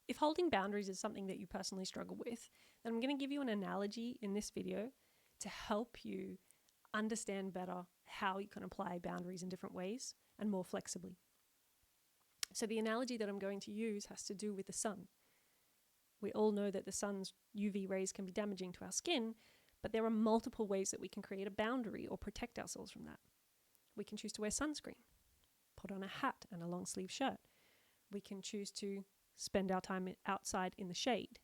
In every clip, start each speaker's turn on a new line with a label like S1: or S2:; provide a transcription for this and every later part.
S1: If holding boundaries is something that you personally struggle with, then I'm going to give you an analogy in this video to help you understand better how you can apply boundaries in different ways and more flexibly. So the analogy that I'm going to use has to do with the sun. We all know that the sun's UV rays can be damaging to our skin, but there are multiple ways that we can create a boundary or protect ourselves from that. We can choose to wear sunscreen, put on a hat and a long sleeve shirt. We can choose to spend our time outside in the shade.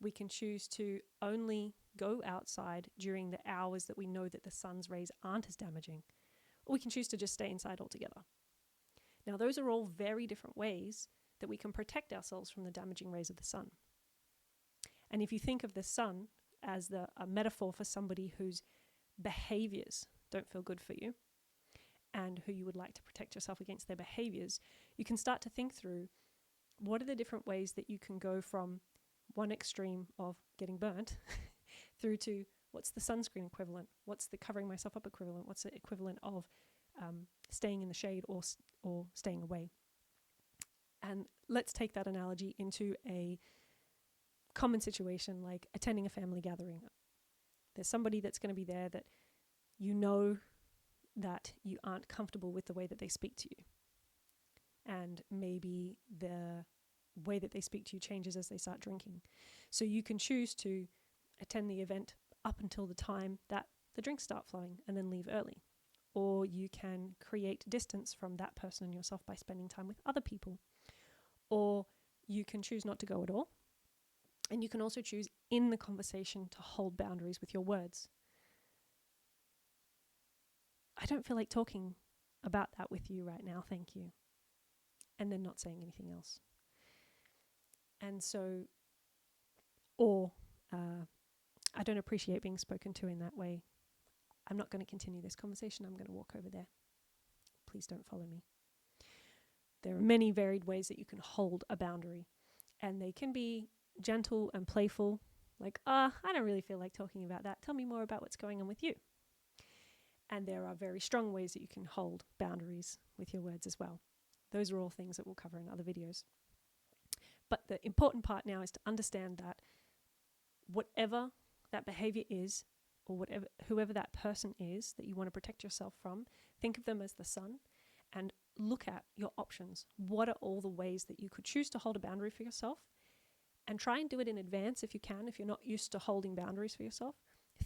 S1: We can choose to only go outside during the hours that we know that the sun's rays aren't as damaging. Or we can choose to just stay inside altogether. Now, those are all very different ways that we can protect ourselves from the damaging rays of the sun. And if you think of the sun as a metaphor for somebody whose behaviors don't feel good for you and who you would like to protect yourself against their behaviors, you can start to think through what are the different ways that you can go from one extreme of getting burnt through to what's the sunscreen equivalent, what's the covering myself up equivalent, what's the equivalent of staying in the shade or staying away. And let's take that analogy into a common situation like attending a family gathering. There's somebody that's going to be there that you know that you aren't comfortable with the way that they speak to you. And maybe the way that they speak to you changes as they start drinking. So you can choose to attend the event up until the time that the drinks start flowing and then leave early. Or you can create distance from that person and yourself by spending time with other people. Or you can choose not to go at all. And you can also choose in the conversation to hold boundaries with your words. I don't feel like talking about that with you right now, thank you. And then not saying anything else. And so, or I don't appreciate being spoken to in that way. I'm not going to continue this conversation. I'm going to walk over there. Please don't follow me. There are many varied ways that you can hold a boundary, and they can be gentle and playful, like, I don't really feel like talking about that. Tell me more about what's going on with you. And there are very strong ways that you can hold boundaries with your words as well. Those are all things that we'll cover in other videos. But the important part now is to understand that whatever that behavior is, or whoever that person is that you want to protect yourself from, think of them as the sun and look at your options. What are all the ways that you could choose to hold a boundary for yourself? And try and do it in advance if you can, if you're not used to holding boundaries for yourself.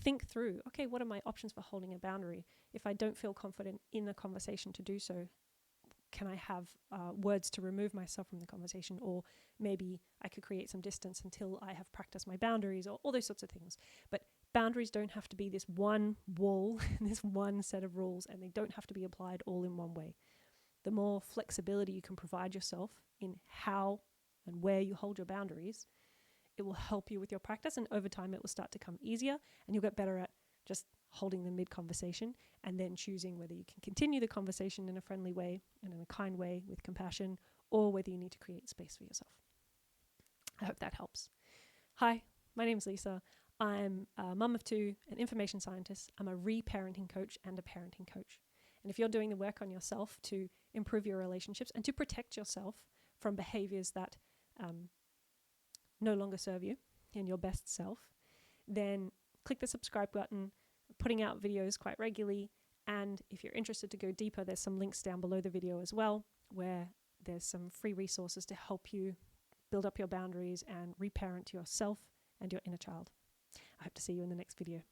S1: Think through, okay, what are my options for holding a boundary? If I don't feel confident in a conversation to do so, can I have words to remove myself from the conversation? Or maybe I could create some distance until I have practiced my boundaries, or all those sorts of things. But boundaries don't have to be this one wall, this one set of rules, and they don't have to be applied all in one way. The more flexibility you can provide yourself in how and where you hold your boundaries, it will help you with your practice, and over time it will start to come easier, and you'll get better at just holding them mid-conversation and then choosing whether you can continue the conversation in a friendly way and in a kind way with compassion, or whether you need to create space for yourself. I hope that helps. Hi, my name's Lisa. I'm a mum of two, an information scientist. I'm a reparenting coach and a parenting coach. And if you're doing the work on yourself to improve your relationships and to protect yourself from behaviors that no longer serve you and your best self, then click the subscribe button. I'm putting out videos quite regularly, and if you're interested to go deeper, there's some links down below the video as well, where there's some free resources to help you build up your boundaries and reparent yourself and your inner child. I hope to see you in the next video.